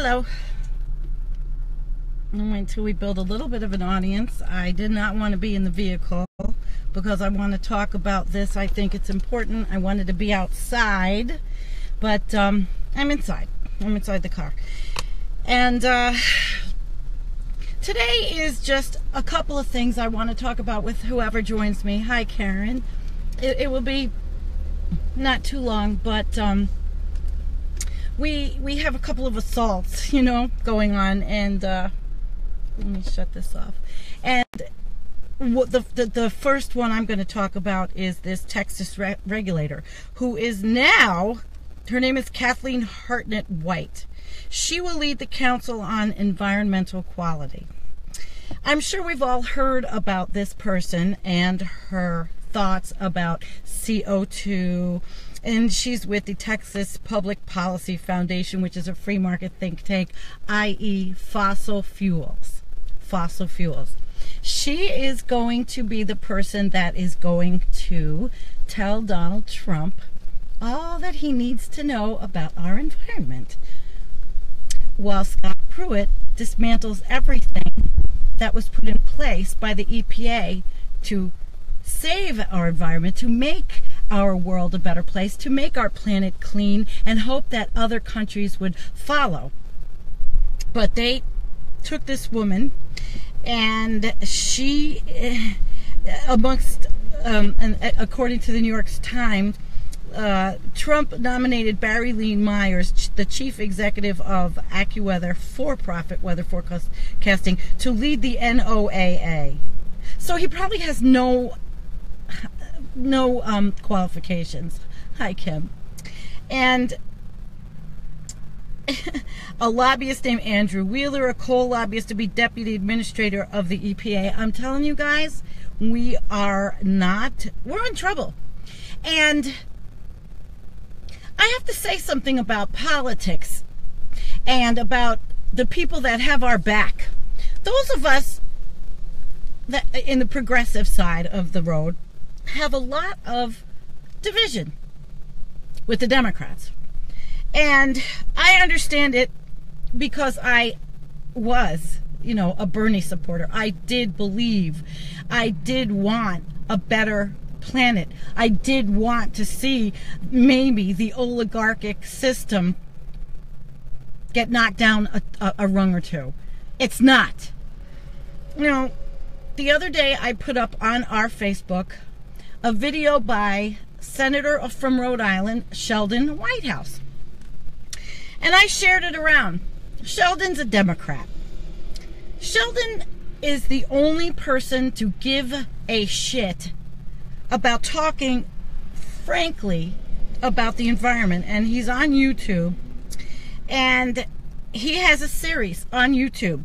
Hello. Until we build a little bit of an audience. I did not want to be in the vehicle because I want to talk about this. I think it's important. I wanted to be outside, but I'm inside. I'm inside the car. And today is just a couple of things I want to talk about with whoever joins me. Hi, Karen. It will be not too long, but we have a couple of assaults, going on, and let me shut this off. And what the first one I'm going to talk about is this Texas regulator who is now, her name is Kathleen Hartnett White. She will lead the Council on Environmental Quality. I'm sure we've all heard about this person and her thoughts about CO2, and she's with the Texas Public Policy Foundation, which is a free market think tank, i.e. fossil fuels. Fossil fuels. She is going to be the person that is going to tell Donald Trump all that he needs to know about our environment, while Scott Pruitt dismantles everything that was put in place by the EPA to save our environment, to make our world a better place, to make our planet clean, and hope that other countries would follow. But they took this woman, and she, amongst, and according to the New York Times, Trump nominated Barry Lee Myers, the chief executive of AccuWeather, for-profit weather forecasting, to lead the NOAA. So he probably has no qualifications. Hi, Kim. And a lobbyist named Andrew Wheeler, a coal lobbyist, to be deputy administrator of the EPA. I'm telling you guys, we're in trouble. And I have to say something about politics and about the people that have our back. Those of us that in the progressive side of the road have a lot of division with the Democrats. And I understand it because I was, a Bernie supporter. I did believe, I did want a better planet. I did want to see maybe the oligarchic system get knocked down a rung or two. It's not. The other day I put up on our Facebook a video by Senator from Rhode Island, Sheldon Whitehouse. And I shared it around. Sheldon's a Democrat. Sheldon is the only person to give a shit about talking frankly about the environment. And he's on YouTube. And he has a series on YouTube.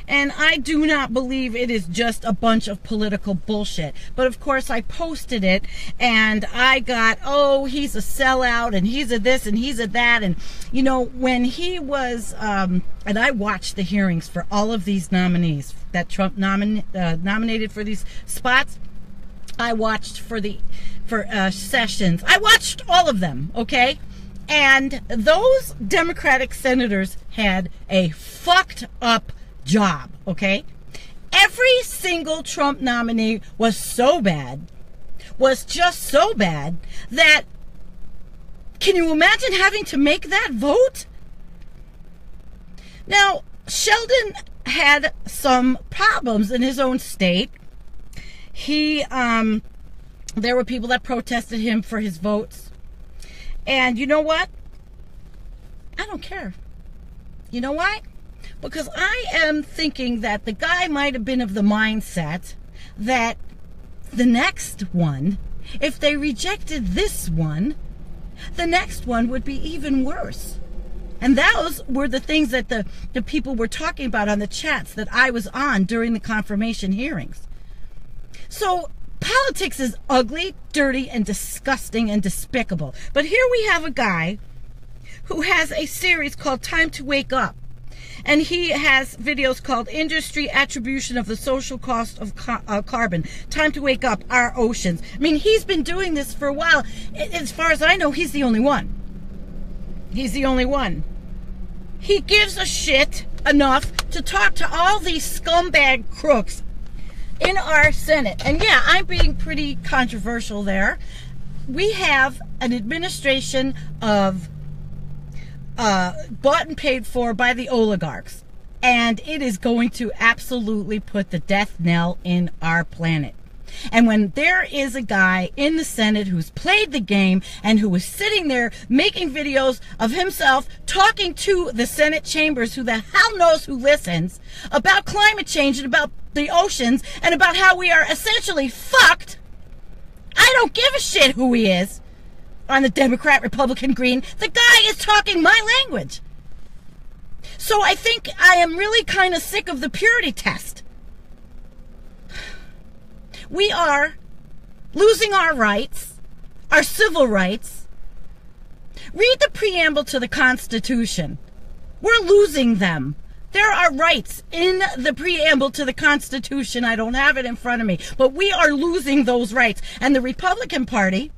And I do not believe it is just a bunch of political bullshit. But of course I posted it and I got, he's a sellout and he's a this and he's a that. And, when he was, and I watched the hearings for all of these nominees that Trump nominated for these spots. I watched for Sessions. I watched all of them, okay? And those Democratic senators had a fucked up job, okay? Every single Trump nominee was just so bad that, can you imagine having to make that vote? Now, Sheldon had some problems in his own state. There were people that protested him for his votes. And you know what? I don't care. You know why? Because I am thinking that the guy might have been of the mindset that the next one, if they rejected this one, the next one would be even worse. And those were the things that the people were talking about on the chats that I was on during the confirmation hearings. So politics is ugly, dirty, and disgusting and despicable. But here we have a guy who has a series called Time to Wake Up. And he has videos called Industry Attribution of the Social Cost of Carbon. Time to Wake Up, Our Oceans. I mean, he's been doing this for a while. As far as I know, he's the only one. He's the only one. he gives a shit enough to talk to all these scumbag crooks in our Senate. And yeah, I'm being pretty controversial there. We have an administration of bought and paid for by the oligarchs, and it is going to absolutely put the death knell in our planet. And when there is a guy in the Senate who's played the game and who is sitting there making videos of himself talking to the Senate chambers, who the hell knows who listens, about climate change and about the oceans and about how we are essentially fucked, I don't give a shit who he is. On the Democrat, Republican, Green, the guy is talking my language. So I think I am really kind of sick of the purity test. We are losing our rights, our civil rights. Read the preamble to the Constitution. We're losing them. There are rights in the preamble to the Constitution. I don't have it in front of me, but we are losing those rights. And the Republican Party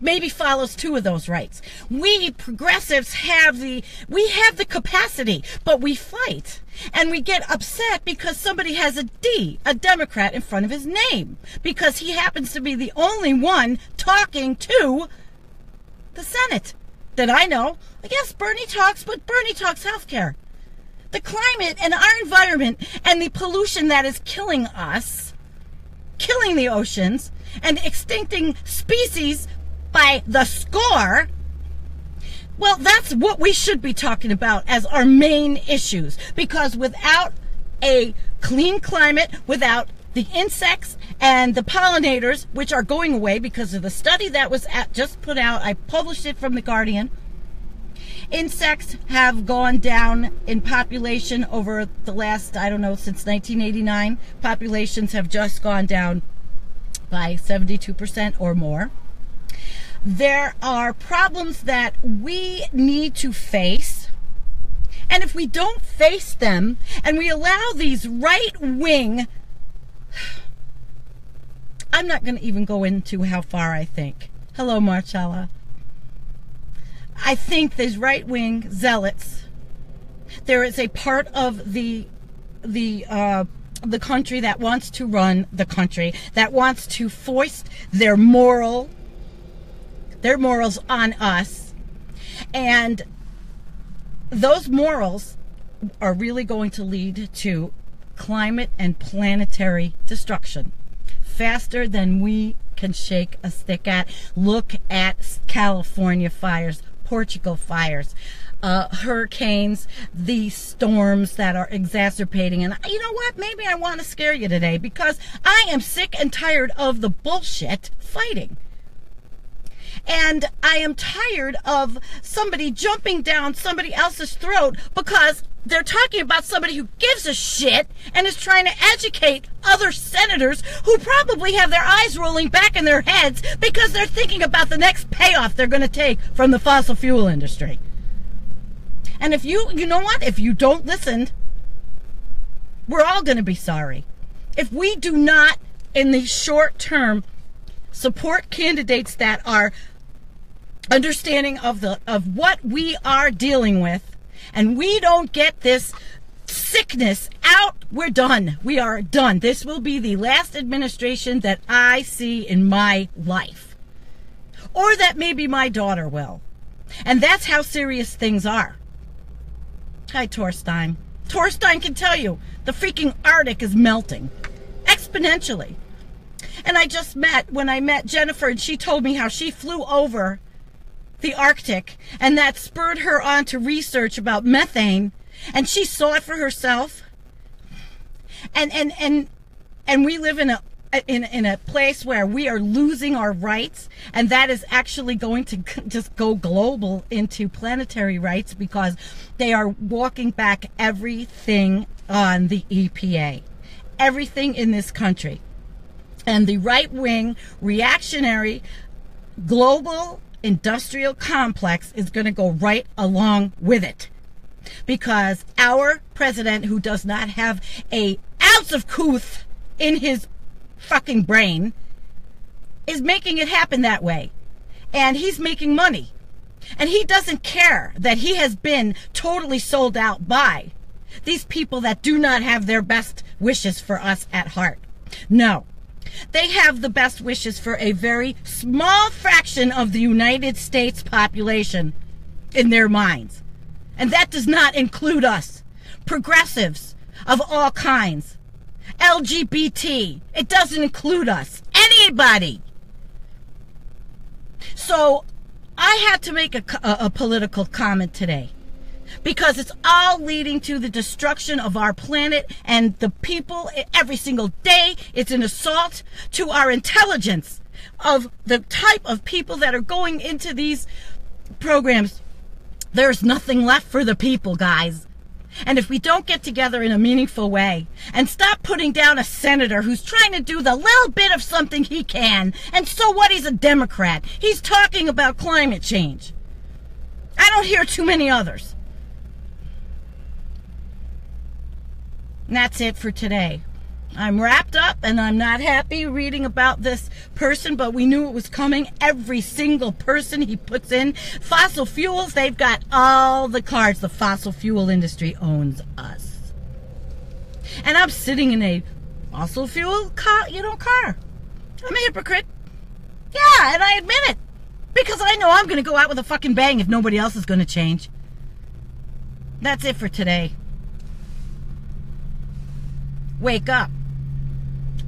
maybe follows two of those rights. We progressives have the capacity, but we fight. And we get upset because somebody has a D, a Democrat, in front of his name, because he happens to be the only one talking to the Senate that I know. Yes, Bernie talks, but Bernie talks healthcare. The climate and our environment and the pollution that is killing us, killing the oceans, and extincting species by the score. Well, that's what we should be talking about as our main issues, because without a clean climate, without the insects and the pollinators, which are going away because of the study that was just put out, I published it from The Guardian, insects have gone down in population over the last, I don't know, since 1989. Populations have just gone down by 72% or more. There are problems that we need to face, and if we don't face them and we allow these right-wing, I'm not going to even go into how far I think. Hello, Marcella. I think these right-wing zealots, there is a part of the country that wants to run the country, that wants to foist their morals on us, and those morals are really going to lead to climate and planetary destruction faster than we can shake a stick at. Look at California fires, Portugal fires, hurricanes, the storms that are exacerbating. And you know what? Maybe I want to scare you today, because I am sick and tired of the bullshit fighting. And I am tired of somebody jumping down somebody else's throat because they're talking about somebody who gives a shit and is trying to educate other senators who probably have their eyes rolling back in their heads because they're thinking about the next payoff they're going to take from the fossil fuel industry. And if you know what? If you don't listen, we're all going to be sorry. If we do not, in the short term, support candidates that are understanding of what we are dealing with, and we don't get this sickness out, we're done. We are done. This will be the last administration that I see in my life, or that maybe my daughter will. And that's how serious things are. Hi, Torstein. Torstein can tell you the freaking Arctic is melting exponentially. And when I met Jennifer, and she told me how she flew over the Arctic, and that spurred her on to research about methane, and she saw it for herself. And we live in a place where we are losing our rights, and that is actually going to just go global into planetary rights, because they are walking back everything on the EPA, everything in this country. And the right-wing, reactionary, global industrial complex is going to go right along with it. Because our president, who does not have an ounce of couth in his fucking brain, is making it happen that way. And he's making money. And he doesn't care that he has been totally sold out by these people that do not have their best wishes for us at heart. No. They have the best wishes for a very small fraction of the United States population in their minds. And that does not include us. Progressives of all kinds. LGBT. It doesn't include us. Anybody. So I had to make a political comment today, because it's all leading to the destruction of our planet and the people every single day. It's an assault to our intelligence of the type of people that are going into these programs. There's nothing left for the people, guys. And if we don't get together in a meaningful way and stop putting down a senator who's trying to do the little bit of something he can, and so what, he's a Democrat. He's talking about climate change. I don't hear too many others. And that's it for today. I'm wrapped up and I'm not happy reading about this person, but we knew it was coming. Every single person he puts in. Fossil fuels, they've got all the cards. The fossil fuel industry owns us. And I'm sitting in a fossil fuel car. I'm a hypocrite. Yeah, and I admit it. Because I know I'm going to go out with a fucking bang if nobody else is going to change. That's it for today. Wake up.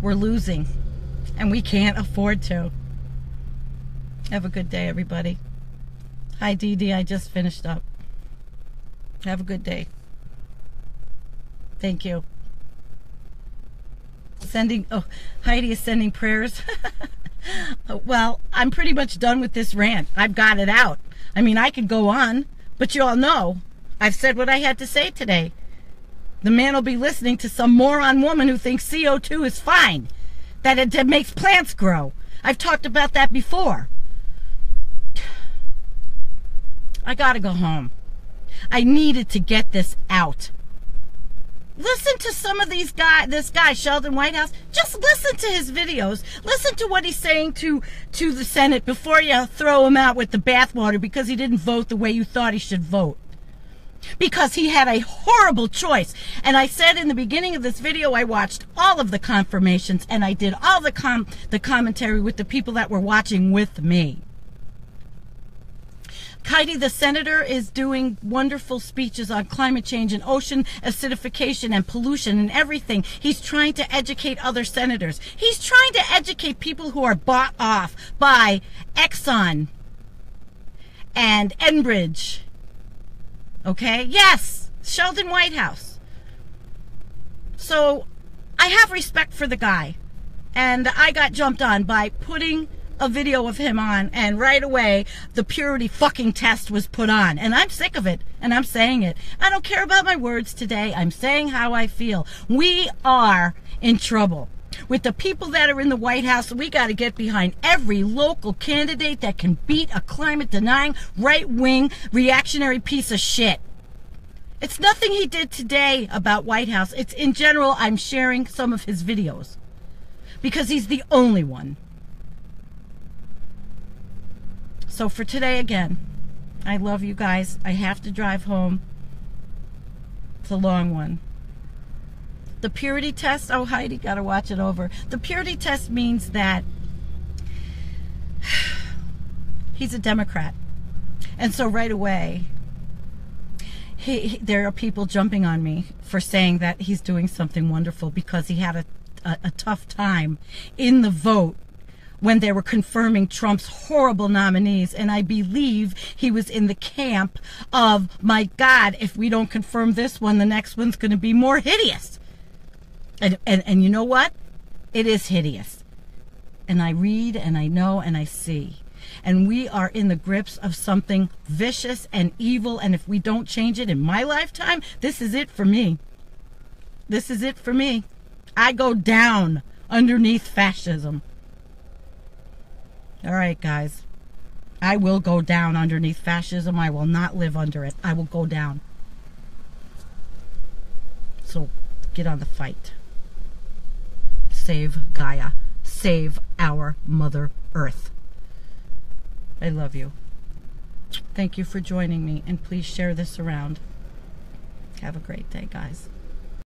We're losing, and we can't afford to. Have a good day, everybody. Hi, Dee Dee. I just finished up. Have a good day. Thank you. Heidi is sending prayers. Well, I'm pretty much done with this rant. I've got it out. I mean, I could go on, but you all know I've said what I had to say today. The man will be listening to some moron woman who thinks CO2 is fine, that it makes plants grow. I've talked about that before. I gotta go home. I needed to get this out. Listen to some of this guy, Sheldon Whitehouse. Just listen to his videos. Listen to what he's saying to the Senate before you throw him out with the bathwater because he didn't vote the way you thought he should vote. Because he had a horrible choice. And I said in the beginning of this video, I watched all of the confirmations and I did all the commentary with the people that were watching with me. Heidi, the senator, is doing wonderful speeches on climate change and ocean acidification and pollution and everything. He's trying to educate other senators. He's trying to educate people who are bought off by Exxon and Enbridge. Okay? Yes, Sheldon Whitehouse. So I have respect for the guy. And I got jumped on by putting a video of him on, and right away the purity fucking test was put on. And I'm sick of it, and I'm saying it. I don't care about my words today. I'm saying how I feel. We are in trouble. With the people that are in the White House, we got to get behind every local candidate that can beat a climate-denying, right-wing, reactionary piece of shit. It's nothing he did today about White House. It's in general, I'm sharing some of his videos. Because he's the only one. So for today, again, I love you guys. I have to drive home. It's a long one. The purity test, oh, Heidi, gotta watch it over. The purity test means that he's a Democrat. And so right away, there are people jumping on me for saying that he's doing something wonderful because he had a tough time in the vote when they were confirming Trump's horrible nominees. And I believe he was in the camp of, my God, if we don't confirm this one, the next one's going to be more hideous. And you know what? It is hideous. And I read and I know and I see. And we are in the grips of something vicious and evil. And if we don't change it in my lifetime, this is it for me. This is it for me. I go down underneath fascism. All right, guys. I will go down underneath fascism. I will not live under it. I will go down. So get on the fight. Save Gaia. Save our Mother Earth. I love you. Thank you for joining me, and please share this around. Have a great day, guys.